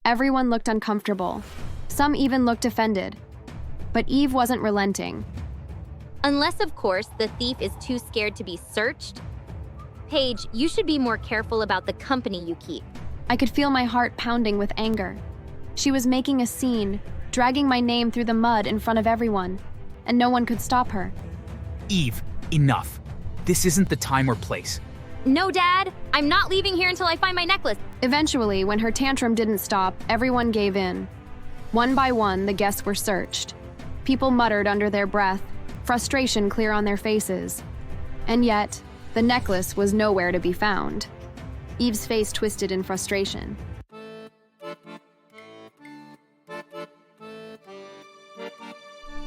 Everyone looked uncomfortable. Some even looked offended. But Eve wasn't relenting. Unless, of course, the thief is too scared to be searched. Paige, you should be more careful about the company you keep. I could feel my heart pounding with anger. She was making a scene, dragging my name through the mud in front of everyone, and no one could stop her. Eve, enough. This isn't the time or place. No, Dad, I'm not leaving here until I find my necklace. Eventually, when her tantrum didn't stop, everyone gave in. One by one, the guests were searched. People muttered under their breath, frustration clear on their faces. And yet, the necklace was nowhere to be found. Eve's face twisted in frustration.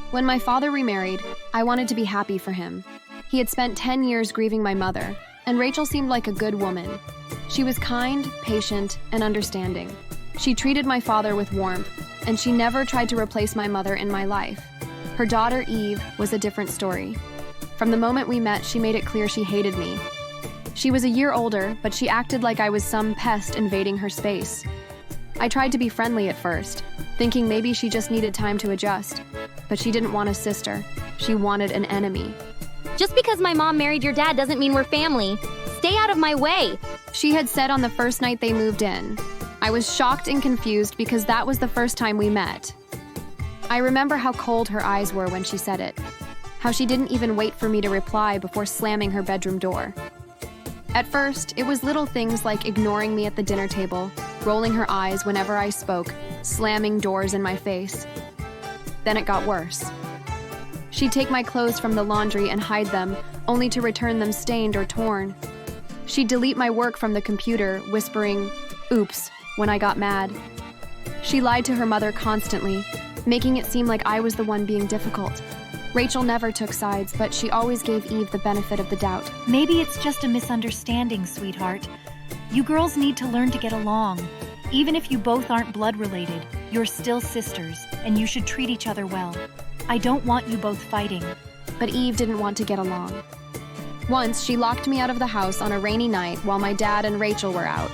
When my father remarried, I wanted to be happy for him. He had spent 10 years grieving my mother, and Rachel seemed like a good woman. She was kind, patient, and understanding. She treated my father with warmth, and she never tried to replace my mother in my life. Her daughter, Eve, was a different story. From the moment we met, she made it clear she hated me. She was a year older, but she acted like I was some pest invading her space. I tried to be friendly at first, thinking maybe she just needed time to adjust. But she didn't want a sister. She wanted an enemy. Just because my mom married your dad doesn't mean we're family. Stay out of my way. She had said on the first night they moved in. I was shocked and confused because that was the first time we met. I remember how cold her eyes were when she said it, how she didn't even wait for me to reply before slamming her bedroom door. At first, it was little things like ignoring me at the dinner table, rolling her eyes whenever I spoke, slamming doors in my face. Then it got worse. She'd take my clothes from the laundry and hide them, only to return them stained or torn. She'd delete my work from the computer, whispering, "Oops," when I got mad. She lied to her mother constantly, making it seem like I was the one being difficult. Rachel never took sides, but she always gave Eve the benefit of the doubt. Maybe it's just a misunderstanding, sweetheart. You girls need to learn to get along. Even if you both aren't blood related, you're still sisters, and you should treat each other well. I don't want you both fighting. But Eve didn't want to get along. Once, she locked me out of the house on a rainy night while my dad and Rachel were out.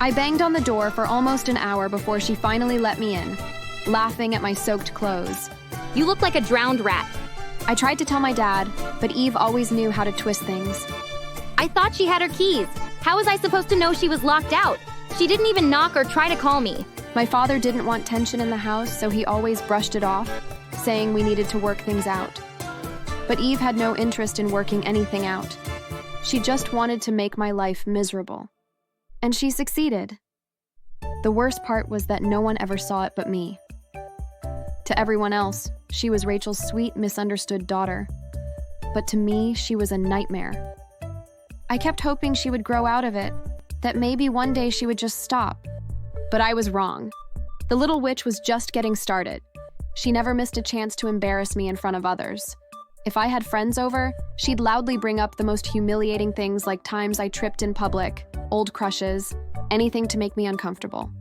I banged on the door for almost an hour before she finally let me in, laughing at my soaked clothes. You look like a drowned rat. I tried to tell my dad, but Eve always knew how to twist things. I thought she had her keys. How was I supposed to know she was locked out? She didn't even knock or try to call me. My father didn't want tension in the house, so he always brushed it off, saying we needed to work things out. But Eve had no interest in working anything out. She just wanted to make my life miserable. And she succeeded. The worst part was that no one ever saw it but me. To everyone else, she was Rachel's sweet, misunderstood daughter. But to me, she was a nightmare. I kept hoping she would grow out of it, that maybe one day she would just stop. But I was wrong. The little witch was just getting started. She never missed a chance to embarrass me in front of others. If I had friends over, she'd loudly bring up the most humiliating things like times I tripped in public, old crushes, anything to make me uncomfortable.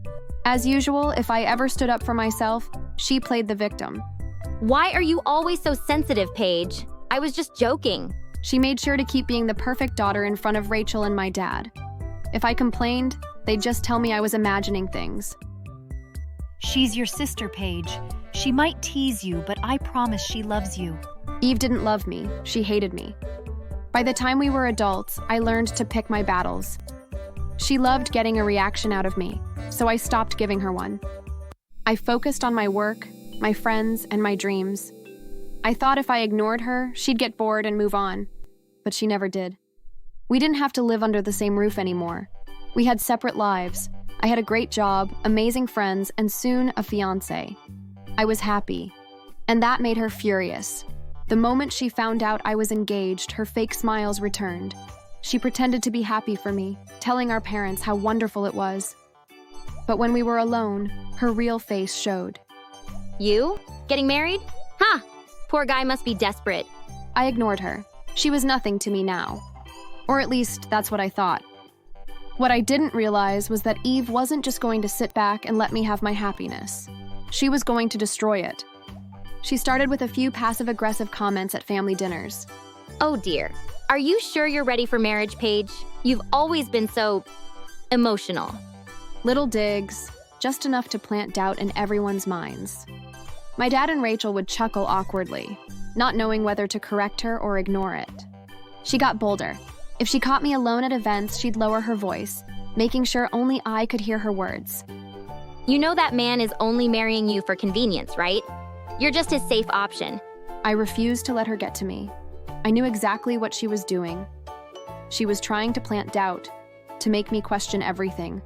As usual, if I ever stood up for myself, she played the victim. Why are you always so sensitive, Paige? I was just joking. She made sure to keep being the perfect daughter in front of Rachel and my dad. If I complained, they'd just tell me I was imagining things. She's your sister, Paige. She might tease you, but I promise she loves you. Eve didn't love me. She hated me. By the time we were adults, I learned to pick my battles. She loved getting a reaction out of me, so I stopped giving her one. I focused on my work, my friends, and my dreams. I thought if I ignored her, she'd get bored and move on, but she never did. We didn't have to live under the same roof anymore. We had separate lives. I had a great job, amazing friends, and soon a fiance. I was happy, and that made her furious. The moment she found out I was engaged, her fake smiles returned. She pretended to be happy for me, telling our parents how wonderful it was. But when we were alone, her real face showed. You? Getting married? Huh. Poor guy must be desperate. I ignored her. She was nothing to me now. Or at least, that's what I thought. What I didn't realize was that Eve wasn't just going to sit back and let me have my happiness. She was going to destroy it. She started with a few passive-aggressive comments at family dinners. Oh dear. Are you sure you're ready for marriage, Paige? You've always been so emotional. Little digs, just enough to plant doubt in everyone's minds. My dad and Rachel would chuckle awkwardly, not knowing whether to correct her or ignore it. She got bolder. If she caught me alone at events, she'd lower her voice, making sure only I could hear her words. You know that man is only marrying you for convenience, right? You're just his safe option. I refused to let her get to me. I knew exactly what she was doing. She was trying to plant doubt, to make me question everything,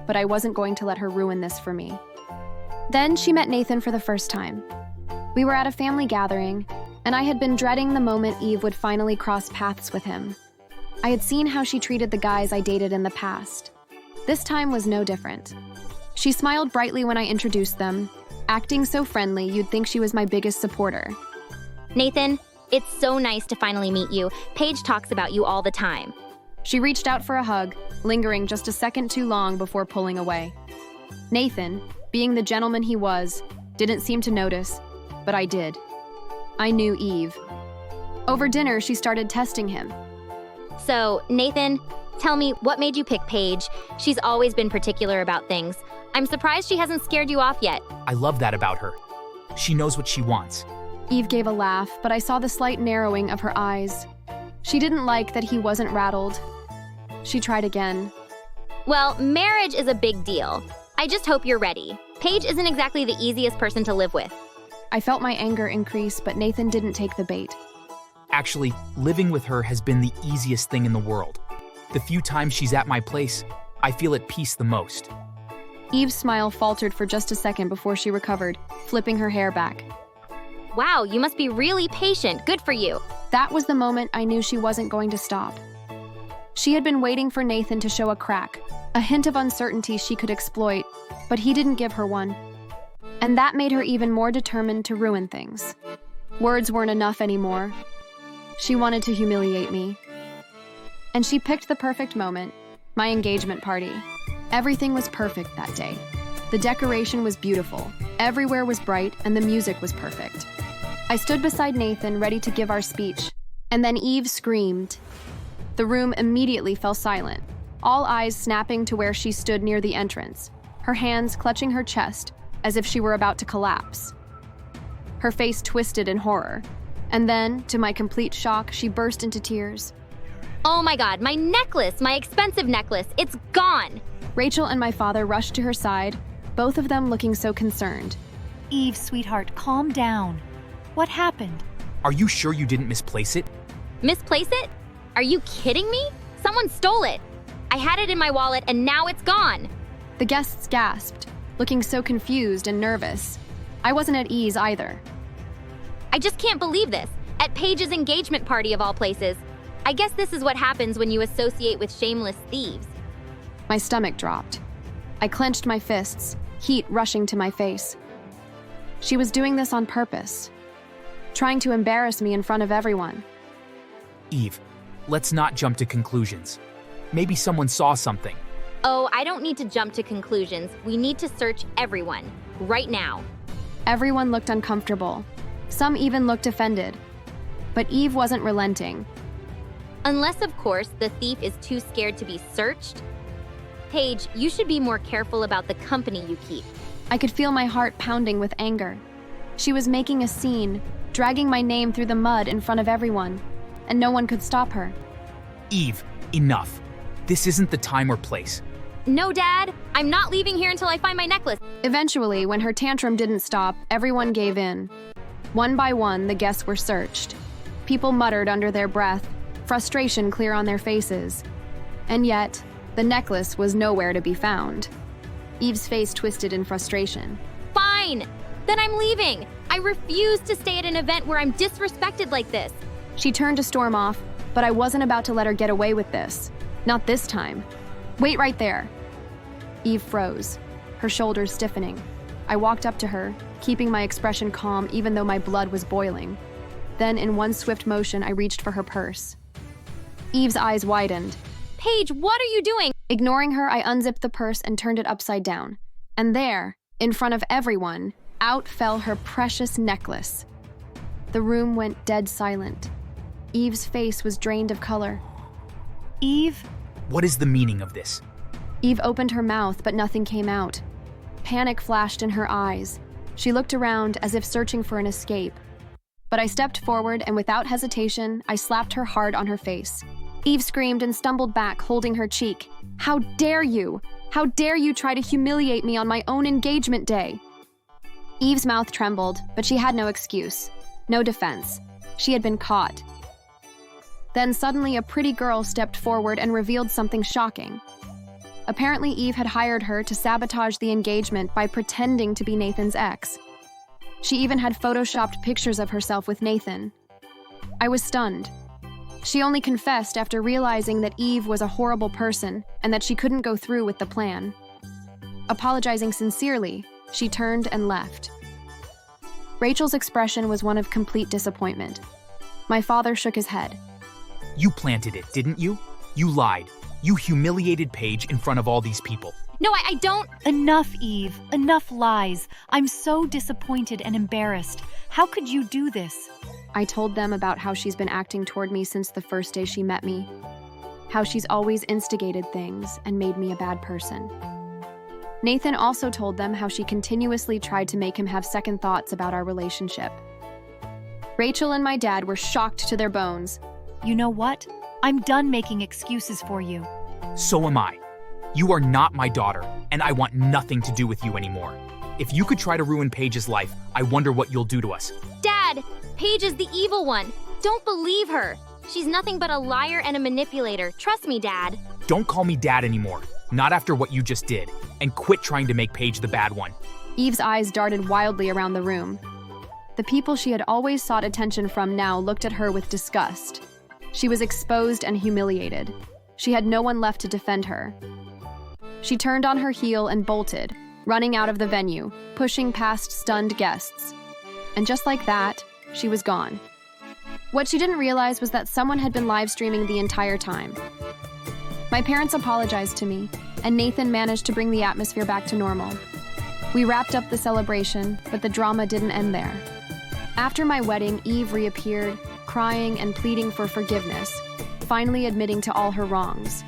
but I wasn't going to let her ruin this for me. Then she met Nathan for the first time. We were at a family gathering, and I had been dreading the moment Eve would finally cross paths with him. I had seen how she treated the guys I dated in the past. This time was no different. She smiled brightly when I introduced them, acting so friendly you'd think she was my biggest supporter. Nathan, it's so nice to finally meet you. Paige talks about you all the time. She reached out for a hug, lingering just a second too long before pulling away. Nathan, being the gentleman he was, didn't seem to notice, but I did. I knew Eve. Over dinner, she started testing him. So, Nathan, tell me, what made you pick Paige? She's always been particular about things. I'm surprised she hasn't scared you off yet. I love that about her. She knows what she wants. Eve gave a laugh, but I saw the slight narrowing of her eyes. She didn't like that he wasn't rattled. She tried again. Well, marriage is a big deal. I just hope you're ready. Paige isn't exactly the easiest person to live with. I felt my anger increase, but Nathan didn't take the bait. Actually, living with her has been the easiest thing in the world. The few times she's at my place, I feel at peace the most. Eve's smile faltered for just a second before she recovered, flipping her hair back. Wow, you must be really patient. Good for you. That was the moment I knew she wasn't going to stop. She had been waiting for Nathan to show a crack, a hint of uncertainty she could exploit, but he didn't give her one. And that made her even more determined to ruin things. Words weren't enough anymore. She wanted to humiliate me. And she picked the perfect moment, my engagement party. Everything was perfect that day. The decoration was beautiful, everywhere was bright, and the music was perfect. I stood beside Nathan, ready to give our speech, and then Eve screamed. The room immediately fell silent, all eyes snapping to where she stood near the entrance, her hands clutching her chest as if she were about to collapse. Her face twisted in horror, and then, to my complete shock, she burst into tears. Oh my God, my necklace, my expensive necklace, it's gone. Rachel and my father rushed to her side, both of them looking so concerned. Eve, sweetheart, calm down. What happened? Are you sure you didn't misplace it? Misplace it? Are you kidding me? Someone stole it. I had it in my wallet and now it's gone. The guests gasped, looking so confused and nervous. I wasn't at ease either. I just can't believe this. At Paige's engagement party of all places. I guess this is what happens when you associate with shameless thieves. My stomach dropped. I clenched my fists, heat rushing to my face. She was doing this on purpose, trying to embarrass me in front of everyone. Eve, let's not jump to conclusions. Maybe someone saw something. Oh, I don't need to jump to conclusions. We need to search everyone, right now. Everyone looked uncomfortable. Some even looked offended. But Eve wasn't relenting. Unless, of course, the thief is too scared to be searched. Paige, you should be more careful about the company you keep. I could feel my heart pounding with anger. She was making a scene, dragging my name through the mud in front of everyone, and no one could stop her. Eve, enough. This isn't the time or place. No, Dad, I'm not leaving here until I find my necklace. Eventually, when her tantrum didn't stop, everyone gave in. One by one, the guests were searched. People muttered under their breath, frustration clear on their faces. And yet, the necklace was nowhere to be found. Eve's face twisted in frustration. Fine, then I'm leaving. I refuse to stay at an event where I'm disrespected like this. She turned to storm off, but I wasn't about to let her get away with this. Not this time. Wait right there. Eve froze, her shoulders stiffening. I walked up to her, keeping my expression calm even though my blood was boiling. Then, in one swift motion, I reached for her purse. Eve's eyes widened. Paige, what are you doing? Ignoring her, I unzipped the purse and turned it upside down. And there, in front of everyone, out fell her precious necklace. The room went dead silent. Eve's face was drained of color. Eve? What is the meaning of this? Eve opened her mouth, but nothing came out. Panic flashed in her eyes. She looked around as if searching for an escape. But I stepped forward and without hesitation, I slapped her hard on her face. Eve screamed and stumbled back, holding her cheek. "How dare you? How dare you try to humiliate me on my own engagement day?" Eve's mouth trembled, but she had no excuse, no defense. She had been caught. Then suddenly a pretty girl stepped forward and revealed something shocking. Apparently Eve had hired her to sabotage the engagement by pretending to be Nathan's ex. She even had photoshopped pictures of herself with Nathan. I was stunned. She only confessed after realizing that Eve was a horrible person and that she couldn't go through with the plan. Apologizing sincerely, she turned and left. Rachel's expression was one of complete disappointment. My father shook his head. You planted it, didn't you? You lied. You humiliated Paige in front of all these people. No, I don't. Enough, Eve. Enough lies. I'm so disappointed and embarrassed. How could you do this? I told them about how she's been acting toward me since the first day she met me. How she's always instigated things and made me a bad person. Nathan also told them how she continuously tried to make him have second thoughts about our relationship. Rachel and my dad were shocked to their bones. You know what? I'm done making excuses for you. So am I. You are not my daughter, and I want nothing to do with you anymore. If you could try to ruin Paige's life, I wonder what you'll do to us. Dad, Paige is the evil one. Don't believe her. She's nothing but a liar and a manipulator. Trust me, Dad. Don't call me Dad anymore. Not after what you just did. And quit trying to make Paige the bad one. Eve's eyes darted wildly around the room. The people she had always sought attention from now looked at her with disgust. She was exposed and humiliated. She had no one left to defend her. She turned on her heel and bolted, running out of the venue, pushing past stunned guests. And just like that, she was gone. What she didn't realize was that someone had been live streaming the entire time. My parents apologized to me, and Nathan managed to bring the atmosphere back to normal. We wrapped up the celebration, but the drama didn't end there. After my wedding, Eve reappeared, crying and pleading for forgiveness, finally admitting to all her wrongs.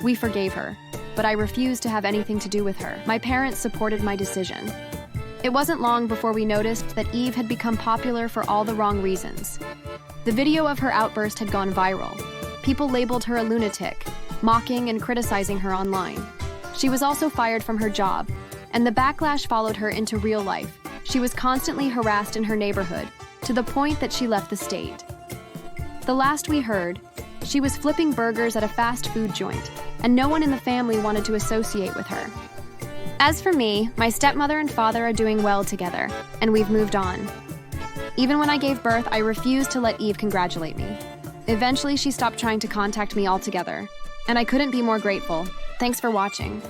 We forgave her, but I refused to have anything to do with her. My parents supported my decision. It wasn't long before we noticed that Eve had become popular for all the wrong reasons. The video of her outburst had gone viral. People labeled her a lunatic, mocking and criticizing her online. She was also fired from her job, and the backlash followed her into real life. She was constantly harassed in her neighborhood, to the point that she left the state. The last we heard, she was flipping burgers at a fast food joint, and no one in the family wanted to associate with her. As for me, my stepmother and father are doing well together, and we've moved on. Even when I gave birth, I refused to let Eve congratulate me. Eventually, she stopped trying to contact me altogether, and I couldn't be more grateful. Thanks for watching.